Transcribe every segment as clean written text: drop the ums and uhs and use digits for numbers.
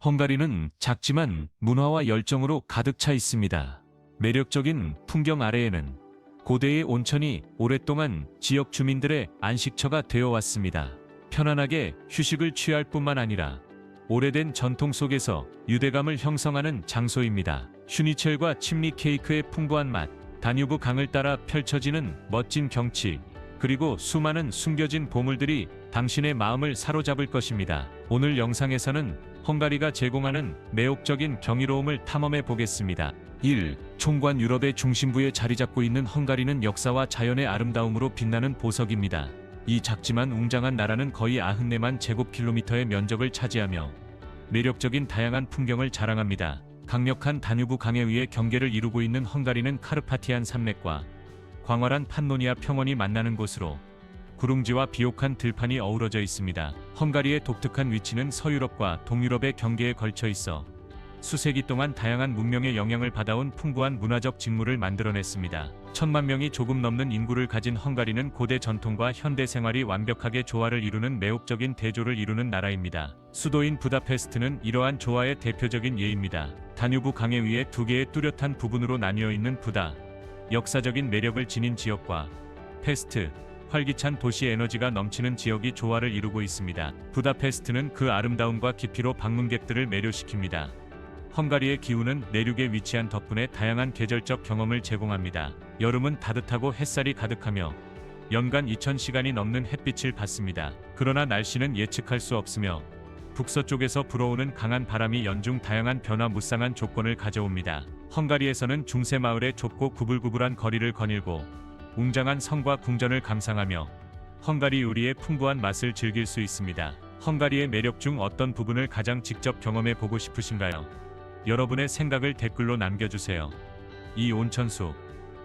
헝가리는 작지만 문화와 열정으로 가득 차 있습니다. 매력적인 풍경 아래에는 고대의 온천이 오랫동안 지역 주민들의 안식처가 되어 왔습니다. 편안하게 휴식을 취할 뿐만 아니라 오래된 전통 속에서 유대감을 형성하는 장소입니다. 슈니첼과 침리 케이크의 풍부한 맛, 다뉴브 강을 따라 펼쳐지는 멋진 경치, 그리고 수많은 숨겨진 보물들이 당신의 마음을 사로잡을 것입니다. 오늘 영상에서는 헝가리가 제공하는 매혹적인 경이로움을 탐험해 보겠습니다. 1. 총관 유럽의 중심부에 자리 잡고 있는 헝가리는 역사와 자연의 아름다움으로 빛나는 보석입니다. 이 작지만 웅장한 나라는 거의 94만 제곱킬로미터의 면적을 차지하며 매력적인 다양한 풍경을 자랑합니다. 강력한 다뉴브 강에 의해 경계를 이루고 있는 헝가리는 카르파티안 산맥과 광활한 판노니아 평원이 만나는 곳으로 구릉지와 비옥한 들판이 어우러져 있습니다. 헝가리의 독특한 위치는 서유럽과 동유럽의 경계에 걸쳐 있어 수세기 동안 다양한 문명의 영향을 받아온 풍부한 문화적 직무를 만들어냈습니다. 1000만 명이 조금 넘는 인구를 가진 헝가리는 고대 전통과 현대 생활이 완벽하게 조화를 이루는 매혹적인 대조를 이루는 나라입니다. 수도인 부다페스트는 이러한 조화의 대표적인 예입니다. 다뉴브 강에 의해 두 개의 뚜렷한 부분으로 나뉘어 있는 부다, 역사적인 매력을 지닌 지역과 페스트, 활기찬 도시 에너지가 넘치는 지역이 조화를 이루고 있습니다. 부다페스트는 그 아름다움과 깊이로 방문객들을 매료시킵니다. 헝가리의 기후는 내륙에 위치한 덕분에 다양한 계절적 경험을 제공합니다. 여름은 따뜻하고 햇살이 가득하며 연간 2000시간이 넘는 햇빛을 받습니다. 그러나 날씨는 예측할 수 없으며 북서쪽에서 불어오는 강한 바람이 연중 다양한 변화무쌍한 조건을 가져옵니다. 헝가리에서는 중세 마을의 좁고 구불구불한 거리를 거닐고 웅장한 성과 궁전을 감상하며 헝가리 요리의 풍부한 맛을 즐길 수 있습니다. 헝가리의 매력 중 어떤 부분을 가장 직접 경험해 보고 싶으신가요? 여러분의 생각을 댓글로 남겨주세요. 이 온천수,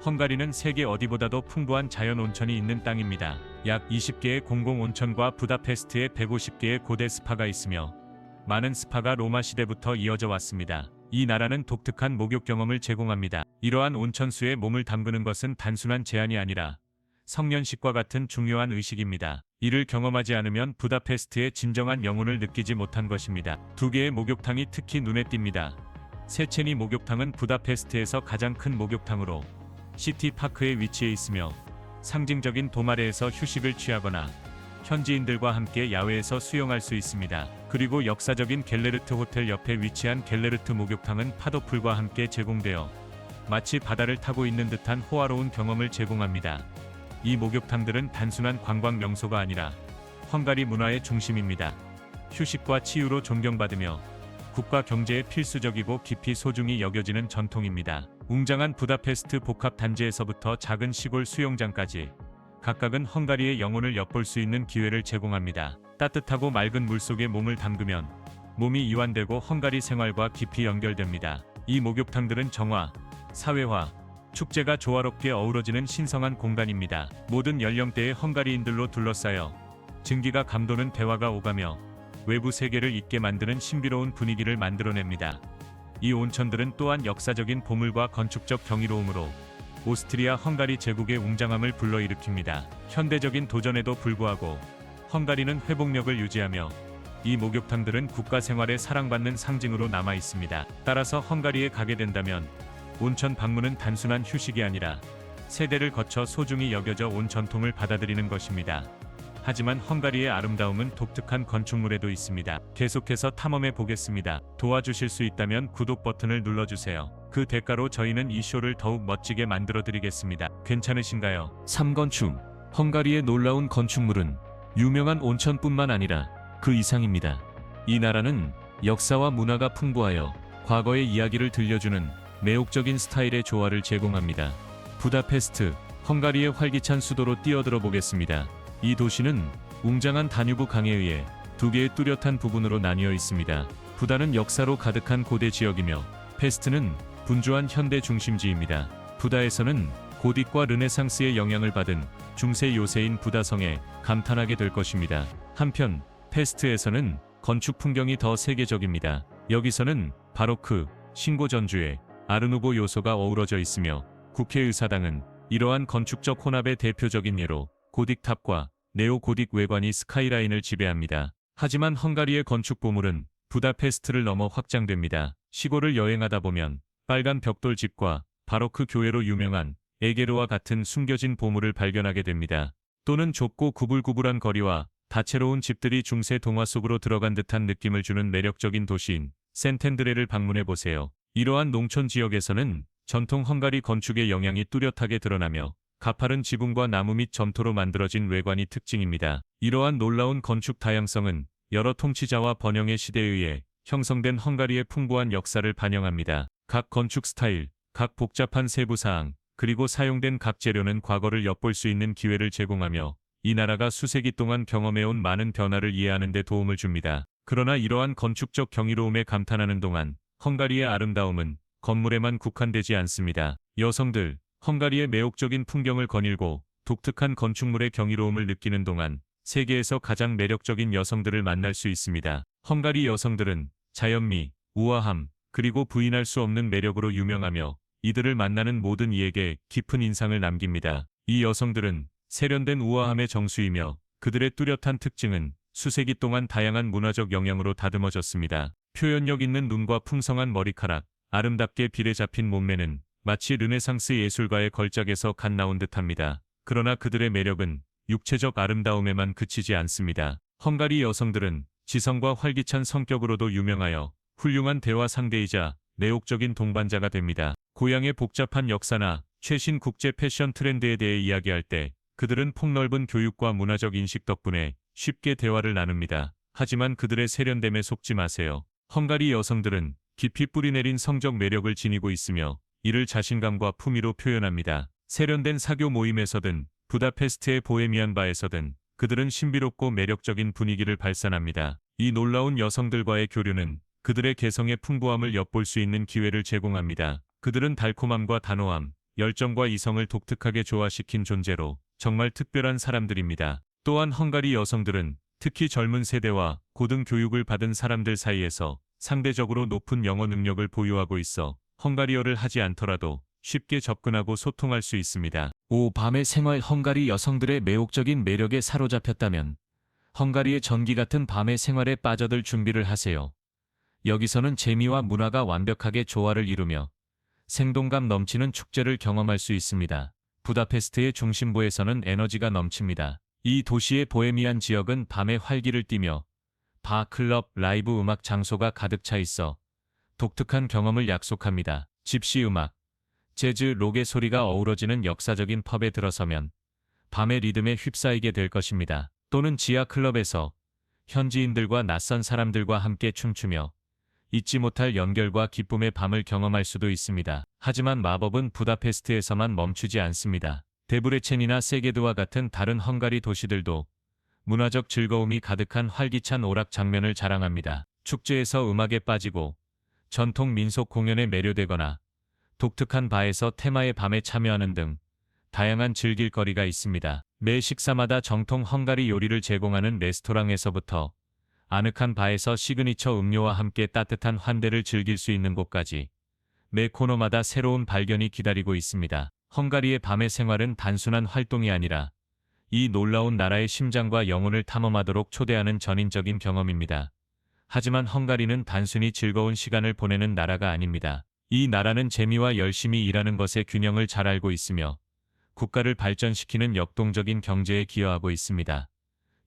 헝가리는 세계 어디보다도 풍부한 자연 온천이 있는 땅입니다. 약 20개의 공공 온천과 부다페스트에 150개의 고대 스파가 있으며 많은 스파가 로마 시대부터 이어져 왔습니다. 이 나라는 독특한 목욕 경험을 제공합니다. 이러한 온천수에 몸을 담그는 것은 단순한 제한이 아니라 성년식과 같은 중요한 의식입니다. 이를 경험하지 않으면 부다페스트의 진정한 영혼을 느끼지 못한 것입니다. 두 개의 목욕탕이 특히 눈에 띕니다. 세체니 목욕탕은 부다페스트에서 가장 큰 목욕탕으로 시티파크에 위치해 있으며 상징적인 도마레에서 휴식을 취하거나 현지인들과 함께 야외에서 수영할 수 있습니다. 그리고 역사적인 갤레르트 호텔 옆에 위치한 갤레르트 목욕탕은 파도풀과 함께 제공되어 마치 바다를 타고 있는 듯한 호화로운 경험을 제공합니다. 이 목욕탕들은 단순한 관광 명소가 아니라 헝가리 문화의 중심입니다. 휴식과 치유로 존경받으며 국가 경제에 필수적이고 깊이 소중히 여겨지는 전통입니다. 웅장한 부다페스트 복합 단지에서부터 작은 시골 수영장까지 각각은 헝가리의 영혼을 엿볼 수 있는 기회를 제공합니다. 따뜻하고 맑은 물속에 몸을 담그면 몸이 이완되고 헝가리 생활과 깊이 연결됩니다. 이 목욕탕들은 정화, 사회화, 축제가 조화롭게 어우러지는 신성한 공간입니다. 모든 연령대의 헝가리인들로 둘러싸여 증기가 감도는 대화가 오가며 외부 세계를 잊게 만드는 신비로운 분위기를 만들어냅니다. 이 온천들은 또한 역사적인 보물과 건축적 경이로움으로 오스트리아 헝가리 제국의 웅장함을 불러일으킵니다. 현대적인 도전에도 불구하고 헝가리는 회복력을 유지하며 이 목욕탕들은 국가 생활에 사랑받는 상징으로 남아 있습니다. 따라서 헝가리에 가게 된다면 온천 방문은 단순한 휴식이 아니라 세대를 거쳐 소중히 여겨져 온 전통을 받아들이는 것입니다. 하지만 헝가리의 아름다움은 독특한 건축물에도 있습니다. 계속해서 탐험해 보겠습니다. 도와주실 수 있다면 구독 버튼을 눌러주세요. 그 대가로 저희는 이 쇼를 더욱 멋지게 만들어 드리겠습니다. 괜찮으신가요? 3건축. 헝가리의 놀라운 건축물은 유명한 온천뿐만 아니라 그 이상입니다. 이 나라는 역사와 문화가 풍부하여 과거의 이야기를 들려주는 매혹적인 스타일의 조화를 제공합니다. 부다페스트, 헝가리의 활기찬 수도로 뛰어들어 보겠습니다. 이 도시는 웅장한 다뉴브 강에 의해 두 개의 뚜렷한 부분으로 나뉘어 있습니다. 부다는 역사로 가득한 고대 지역이며 페스트는 분주한 현대 중심지입니다. 부다에서는 고딕과 르네상스의 영향을 받은 중세 요새인 부다성에 감탄하게 될 것입니다. 한편 페스트에서는 건축 풍경이 더 세계적입니다. 여기서는 바로크, 신고전주의, 아르누보 요소가 어우러져 있으며 국회의사당은 이러한 건축적 혼합의 대표적인 예로 고딕탑과 네오고딕 외관이 스카이라인을 지배합니다. 하지만 헝가리의 건축 보물은 부다페스트를 넘어 확장됩니다. 시골을 여행하다 보면 빨간 벽돌 집과 바로크 교회로 유명한 에게르와 같은 숨겨진 보물을 발견하게 됩니다. 또는 좁고 구불구불한 거리와 다채로운 집들이 중세 동화 속으로 들어간 듯한 느낌을 주는 매력적인 도시인 센텐드레를 방문해 보세요. 이러한 농촌 지역에서는 전통 헝가리 건축의 영향이 뚜렷하게 드러나며 가파른 지붕과 나무 및 점토로 만들어진 외관이 특징입니다. 이러한 놀라운 건축 다양성은 여러 통치자와 번영의 시대에 의해 형성된 헝가리의 풍부한 역사를 반영합니다. 각 건축 스타일, 각 복잡한 세부 사항, 그리고 사용된 각 재료는 과거를 엿볼 수 있는 기회를 제공하며 이 나라가 수세기 동안 경험해온 많은 변화를 이해하는 데 도움을 줍니다. 그러나 이러한 건축적 경이로움에 감탄하는 동안 헝가리의 아름다움은 건물에만 국한되지 않습니다. 여성들, 헝가리의 매혹적인 풍경을 거닐고 독특한 건축물의 경이로움을 느끼는 동안 세계에서 가장 매력적인 여성들을 만날 수 있습니다. 헝가리 여성들은 자연미, 우아함, 그리고 부인할 수 없는 매력으로 유명하며 이들을 만나는 모든 이에게 깊은 인상을 남깁니다. 이 여성들은 세련된 우아함의 정수이며 그들의 뚜렷한 특징은 수세기 동안 다양한 문화적 영향으로 다듬어졌습니다. 표현력 있는 눈과 풍성한 머리카락, 아름답게 빌에 잡힌 몸매는 마치 르네상스 예술가의 걸작에서 갓 나온 듯합니다. 그러나 그들의 매력은 육체적 아름다움에만 그치지 않습니다. 헝가리 여성들은 지성과 활기찬 성격으로도 유명하여 훌륭한 대화 상대이자 내혹적인 동반자가 됩니다. 고향의 복잡한 역사나 최신 국제 패션 트렌드에 대해 이야기할 때 그들은 폭넓은 교육과 문화적 인식 덕분에 쉽게 대화를 나눕니다. 하지만 그들의 세련됨에 속지 마세요. 헝가리 여성들은 깊이 뿌리내린 성적 매력을 지니고 있으며 이를 자신감과 품위로 표현합니다. 세련된 사교 모임에서든 부다페스트의 보헤미안 바에서든 그들은 신비롭고 매력적인 분위기를 발산합니다. 이 놀라운 여성들과의 교류는 그들의 개성의 풍부함을 엿볼 수 있는 기회를 제공합니다. 그들은 달콤함과 단호함, 열정과 이성을 독특하게 조화시킨 존재로 정말 특별한 사람들입니다. 또한 헝가리 여성들은 특히 젊은 세대와 고등 교육을 받은 사람들 사이에서 상대적으로 높은 영어 능력을 보유하고 있어 헝가리어를 하지 않더라도 쉽게 접근하고 소통할 수 있습니다. 밤의 생활 헝가리 여성들의 매혹적인 매력에 사로잡혔다면 헝가리의 전기 같은 밤의 생활에 빠져들 준비를 하세요. 여기서는 재미와 문화가 완벽하게 조화를 이루며 생동감 넘치는 축제를 경험할 수 있습니다. 부다페스트의 중심부에서는 에너지가 넘칩니다. 이 도시의 보헤미안 지역은 밤의 활기를 띠며 바, 클럽, 라이브 음악 장소가 가득 차 있어 독특한 경험을 약속합니다. 집시 음악, 재즈, 록의 소리가 어우러지는 역사적인 펍에 들어서면 밤의 리듬에 휩싸이게 될 것입니다. 또는 지하 클럽에서 현지인들과 낯선 사람들과 함께 춤추며 잊지 못할 연결과 기쁨의 밤을 경험할 수도 있습니다. 하지만 마법은 부다페스트에서만 멈추지 않습니다. 데브레첸이나 세게드와 같은 다른 헝가리 도시들도 문화적 즐거움이 가득한 활기찬 오락 장면을 자랑합니다. 축제에서 음악에 빠지고 전통 민속 공연에 매료되거나 독특한 바에서 테마의 밤에 참여하는 등 다양한 즐길 거리가 있습니다. 매 식사마다 정통 헝가리 요리를 제공하는 레스토랑에서부터 아늑한 바에서 시그니처 음료와 함께 따뜻한 환대를 즐길 수 있는 곳까지 매 코너마다 새로운 발견이 기다리고 있습니다. 헝가리의 밤의 생활은 단순한 활동이 아니라 이 놀라운 나라의 심장과 영혼을 탐험하도록 초대하는 전인적인 경험입니다. 하지만 헝가리는 단순히 즐거운 시간을 보내는 나라가 아닙니다. 이 나라는 재미와 열심히 일하는 것의 균형을 잘 알고 있으며 국가를 발전시키는 역동적인 경제에 기여하고 있습니다.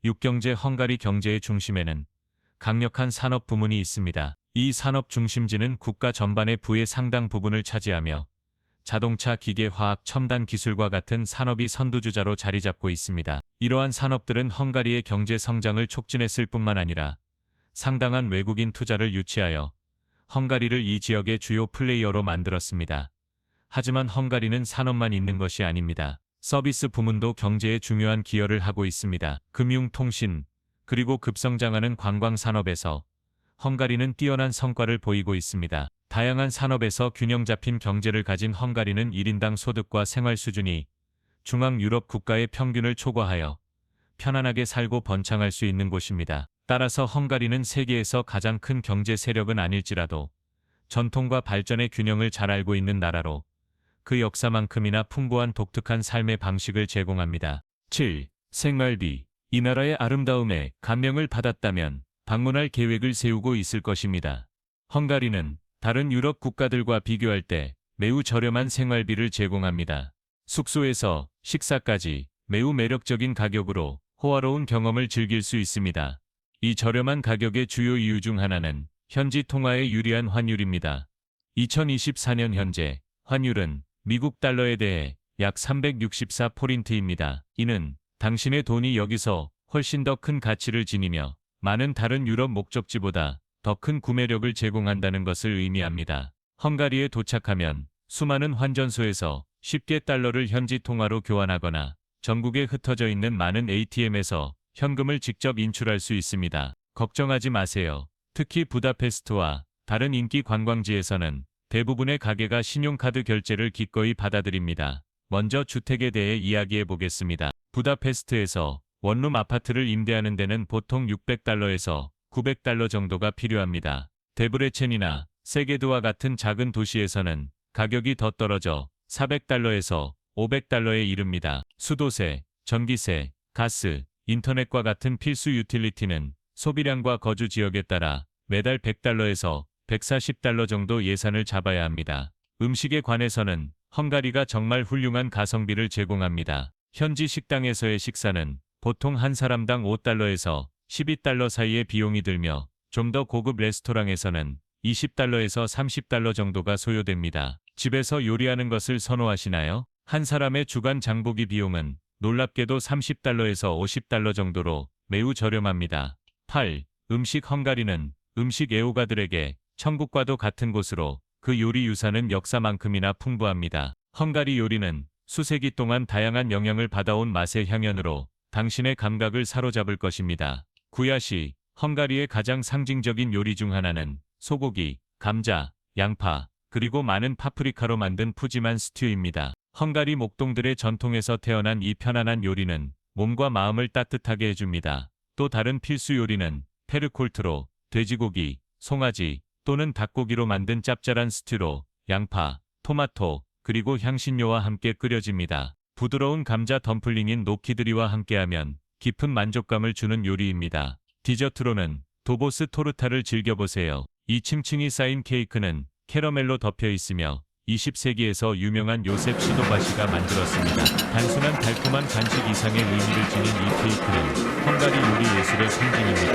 육경제 헝가리 경제의 중심에는 강력한 산업 부문이 있습니다. 이 산업 중심지는 국가 전반의 부의 상당 부분을 차지하며 자동차, 기계, 화학, 첨단 기술과 같은 산업이 선두주자로 자리 잡고 있습니다. 이러한 산업들은 헝가리의 경제 성장을 촉진했을 뿐만 아니라 상당한 외국인 투자를 유치하여 헝가리를 이 지역의 주요 플레이어로 만들었습니다. 하지만 헝가리는 산업만 있는 것이 아닙니다. 서비스 부문도 경제에 중요한 기여를 하고 있습니다. 금융, 통신, 그리고 급성장하는 관광 산업에서 헝가리는 뛰어난 성과를 보이고 있습니다. 다양한 산업에서 균형 잡힌 경제를 가진 헝가리는 1인당 소득과 생활 수준이 중앙 유럽 국가의 평균을 초과하여 편안하게 살고 번창할 수 있는 곳입니다. 따라서 헝가리는 세계에서 가장 큰 경제 세력은 아닐지라도 전통과 발전의 균형을 잘 알고 있는 나라로 그 역사만큼이나 풍부한 독특한 삶의 방식을 제공합니다. 7. 생활비. 이 나라의 아름다움에 감명을 받았다면 방문할 계획을 세우고 있을 것입니다. 헝가리는 다른 유럽 국가들과 비교할 때 매우 저렴한 생활비를 제공합니다. 숙소에서 식사까지 매우 매력적인 가격으로 호화로운 경험을 즐길 수 있습니다. 이 저렴한 가격의 주요 이유 중 하나는 현지 통화에 유리한 환율입니다. 2024년 현재 환율은 미국 달러에 대해 약 364포린트입니다. 이는 당신의 돈이 여기서 훨씬 더 큰 가치를 지니며 많은 다른 유럽 목적지보다 더 큰 구매력을 제공한다는 것을 의미합니다. 헝가리에 도착하면 수많은 환전소에서 쉽게 달러를 현지 통화로 교환하거나 전국에 흩어져 있는 많은 ATM에서 현금을 직접 인출할 수 있습니다. 걱정하지 마세요. 특히 부다페스트와 다른 인기 관광지에서는 대부분의 가게가 신용카드 결제를 기꺼이 받아들입니다. 먼저 주택에 대해 이야기해 보겠습니다. 부다페스트에서 원룸 아파트를 임대하는 데는 보통 600달러에서 900달러 정도가 필요합니다. 데브레첸이나 세게드와 같은 작은 도시에서는 가격이 더 떨어져 400달러에서 500달러에 이릅니다. 수도세, 전기세, 가스, 인터넷과 같은 필수 유틸리티는 소비량과 거주 지역에 따라 매달 100달러에서 140달러 정도 예산을 잡아야 합니다. 음식에 관해서는 헝가리가 정말 훌륭한 가성비를 제공합니다. 현지 식당에서의 식사는 보통 한 사람당 5달러에서 12달러 사이의 비용이 들며 좀 더 고급 레스토랑에서는 20달러에서 30달러 정도가 소요됩니다. 집에서 요리하는 것을 선호하시나요? 한 사람의 주간 장보기 비용은 놀랍게도 30달러에서 50달러 정도로 매우 저렴합니다. 8. 음식 헝가리는 음식 애호가들에게 천국과도 같은 곳으로 그 요리 유산은 역사만큼이나 풍부합니다. 헝가리 요리는 수세기 동안 다양한 영향을 받아온 맛의 향연으로 당신의 감각을 사로잡을 것입니다. 구야시, 헝가리의 가장 상징적인 요리 중 하나는 소고기, 감자, 양파, 그리고 많은 파프리카로 만든 푸짐한 스튜입니다. 헝가리 목동들의 전통에서 태어난 이 편안한 요리는 몸과 마음을 따뜻하게 해줍니다. 또 다른 필수 요리는 페르콜트로 돼지고기, 송아지 또는 닭고기로 만든 짭짤한 스튜로 양파, 토마토, 그리고 향신료와 함께 끓여집니다. 부드러운 감자 덤플링인 노키드리와 함께하면 깊은 만족감을 주는 요리입니다. 디저트로는 도보스 토르타를 즐겨보세요. 이 층층이 쌓인 케이크는 캐러멜로 덮여 있으며 20세기에서 유명한 요셉 시도바시가 만들었습니다. 단순한 달콤한 간식 이상의 의미를 지닌 이 케이크는 헝가리 요리 예술의 상징입니다.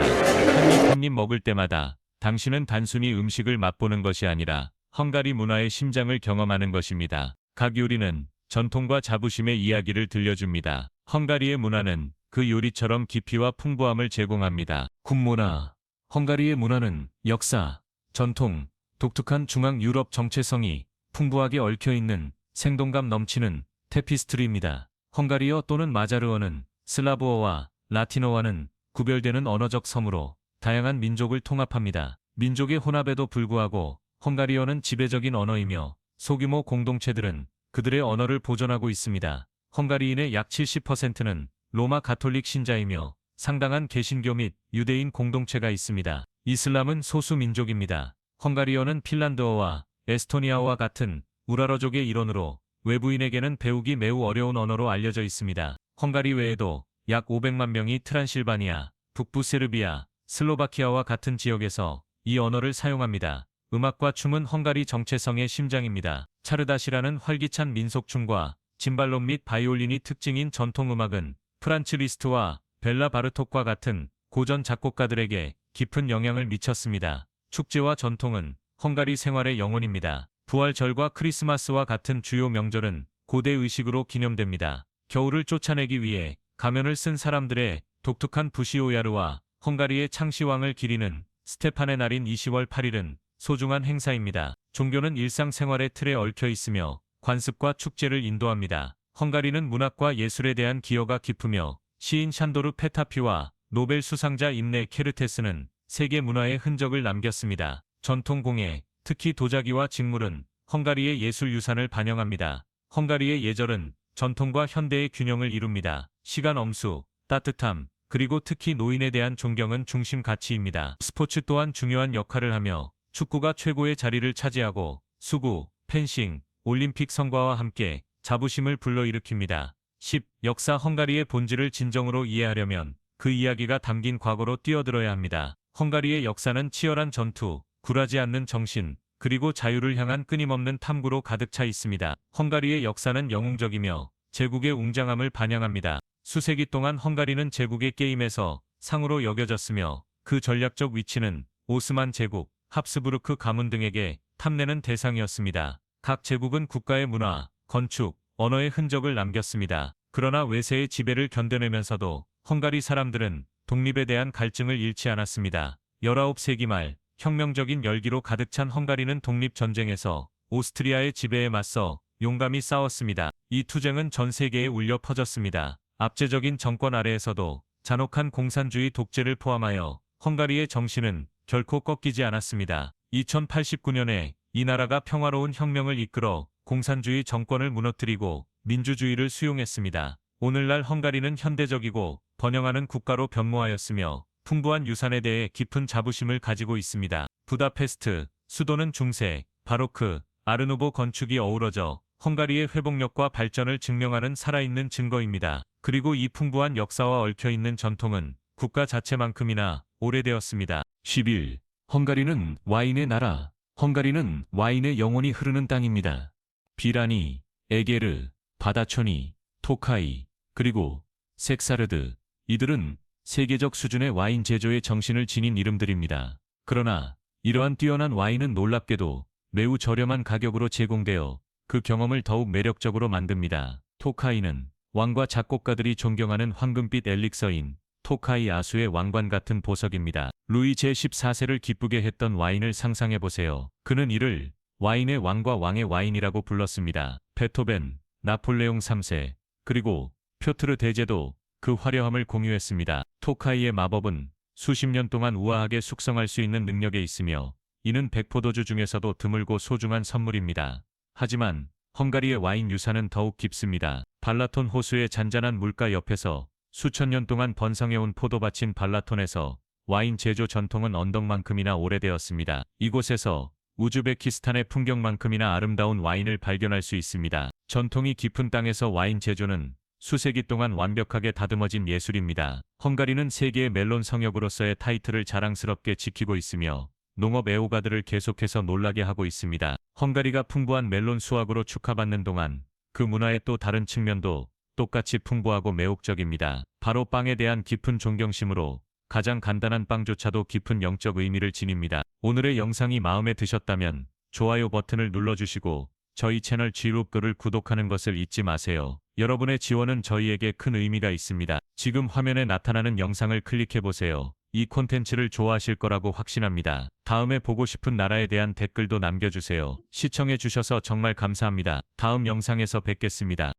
한 입 한 입 먹을 때마다 당신은 단순히 음식을 맛보는 것이 아니라 헝가리 문화의 심장을 경험하는 것입니다. 각 요리는 전통과 자부심의 이야기를 들려줍니다. 헝가리의 문화는 그 요리처럼 깊이와 풍부함을 제공합니다. 군문화. 헝가리의 문화는 역사, 전통, 독특한 중앙 유럽 정체성이 풍부하게 얽혀있는 생동감 넘치는 테피스트리입니다. 헝가리어 또는 마자르어는 슬라브어와 라틴어와는 구별되는 언어적 섬으로 다양한 민족을 통합합니다. 민족의 혼합에도 불구하고 헝가리어는 지배적인 언어이며 소규모 공동체들은 그들의 언어를 보존하고 있습니다. 헝가리인의 약 70%는 로마 가톨릭 신자이며 상당한 개신교 및 유대인 공동체가 있습니다. 이슬람은 소수 민족입니다. 헝가리어는 핀란드어와 에스토니아와 같은 우라러족의 일원으로 외부인에게는 배우기 매우 어려운 언어로 알려져 있습니다. 헝가리 외에도 약 500만 명이 트란실바니아, 북부 세르비아, 슬로바키아와 같은 지역에서 이 언어를 사용합니다. 음악과 춤은 헝가리 정체성의 심장입니다. 차르다시라는 활기찬 민속춤과 짐발론 및 바이올린이 특징인 전통음악은 프란츠 리스트와 벨라 바르톡과 같은 고전 작곡가들에게 깊은 영향을 미쳤습니다. 축제와 전통은 헝가리 생활의 영혼입니다. 부활절과 크리스마스와 같은 주요 명절은 고대 의식으로 기념됩니다. 겨울을 쫓아내기 위해 가면을 쓴 사람들의 독특한 부시오야르와 헝가리의 창시왕을 기리는 스테판의 날인 20월 8일은 소중한 행사입니다. 종교는 일상생활의 틀에 얽혀 있으며 관습과 축제를 인도합니다. 헝가리는 문학과 예술에 대한 기여가 깊으며 시인 샨도르 페타피와 노벨 수상자 임레 케르테스는 세계 문화의 흔적을 남겼습니다. 전통 공예, 특히 도자기와 직물은 헝가리의 예술 유산을 반영합니다. 헝가리의 예절은 전통과 현대의 균형을 이룹니다. 시간 엄수, 따뜻함, 그리고 특히 노인에 대한 존경은 중심 가치입니다. 스포츠 또한 중요한 역할을 하며 축구가 최고의 자리를 차지하고 수구, 펜싱, 올림픽 성과와 함께 자부심을 불러일으킵니다. 10. 역사 헝가리의 본질을 진정으로 이해하려면 그 이야기가 담긴 과거로 뛰어들어야 합니다. 헝가리의 역사는 치열한 전투, 굴하지 않는 정신, 그리고 자유를 향한 끊임없는 탐구로 가득 차 있습니다. 헝가리의 역사는 영웅적이며 제국의 웅장함을 반영합니다. 수세기 동안 헝가리는 제국의 게임에서 상으로 여겨졌으며 그 전략적 위치는 오스만 제국, 합스부르크 가문 등에게 탐내는 대상이었습니다. 각 제국은 국가의 문화, 건축, 언어의 흔적을 남겼습니다. 그러나 외세의 지배를 견뎌내면서도 헝가리 사람들은 독립에 대한 갈증을 잃지 않았습니다. 19세기 말 혁명적인 열기로 가득 찬 헝가리는 독립전쟁에서 오스트리아의 지배에 맞서 용감히 싸웠습니다. 이 투쟁은 전 세계에 울려 퍼졌습니다. 압제적인 정권 아래에서도 잔혹한 공산주의 독재를 포함하여 헝가리의 정신은 결코 꺾이지 않았습니다. 2089년에 이 나라가 평화로운 혁명을 이끌어 공산주의 정권을 무너뜨리고 민주주의를 수용했습니다. 오늘날 헝가리는 현대적이고 번영하는 국가로 변모하였으며 풍부한 유산에 대해 깊은 자부심을 가지고 있습니다. 부다페스트, 수도는 중세, 바로크, 아르누보 건축이 어우러져 헝가리의 회복력과 발전을 증명하는 살아있는 증거입니다. 그리고 이 풍부한 역사와 얽혀있는 전통은 국가 자체만큼이나 오래되었습니다. 11. 헝가리는 와인의 나라. 헝가리는 와인의 영혼이 흐르는 땅입니다. 비라니, 에게르, 바다초니, 토카이, 그리고 섹사르드, 이들은 세계적 수준의 와인 제조의 정신을 지닌 이름들입니다. 그러나 이러한 뛰어난 와인은 놀랍게도 매우 저렴한 가격으로 제공되어 그 경험을 더욱 매력적으로 만듭니다. 토카이는 왕과 작곡가들이 존경하는 황금빛 엘릭서인 토카이 아수의 왕관 같은 보석입니다. 루이 제14세를 기쁘게 했던 와인을 상상해보세요. 그는 이를 와인의 왕과 왕의 와인이라고 불렀습니다. 베토벤, 나폴레옹 3세, 그리고 표트르 대제도 그 화려함을 공유했습니다. 토카이의 마법은 수십 년 동안 우아하게 숙성할 수 있는 능력에 있으며 이는 백포도주 중에서도 드물고 소중한 선물입니다. 하지만 헝가리의 와인 유산은 더욱 깊습니다. 발라톤 호수의 잔잔한 물가 옆에서 수천 년 동안 번성해온 포도밭인 발라톤에서 와인 제조 전통은 언덕만큼이나 오래되었습니다. 이곳에서 우즈베키스탄의 풍경만큼이나 아름다운 와인을 발견할 수 있습니다. 전통이 깊은 땅에서 와인 제조는 수세기 동안 완벽하게 다듬어진 예술입니다. 헝가리는 세계의 멜론 성역으로서의 타이틀을 자랑스럽게 지키고 있으며 농업 애호가들을 계속해서 놀라게 하고 있습니다. 헝가리가 풍부한 멜론 수확으로 축하받는 동안 그 문화의 또 다른 측면도 똑같이 풍부하고 매혹적입니다. 바로 빵에 대한 깊은 존경심으로 가장 간단한 빵조차도 깊은 영적 의미를 지닙니다. 오늘의 영상이 마음에 드셨다면 좋아요 버튼을 눌러주시고 저희 채널 G룹글을 구독하는 것을 잊지 마세요. 여러분의 지원은 저희에게 큰 의미가 있습니다. 지금 화면에 나타나는 영상을 클릭해보세요. 이 콘텐츠를 좋아하실 거라고 확신합니다. 다음에 보고 싶은 나라에 대한 댓글도 남겨주세요. 시청해주셔서 정말 감사합니다. 다음 영상에서 뵙겠습니다.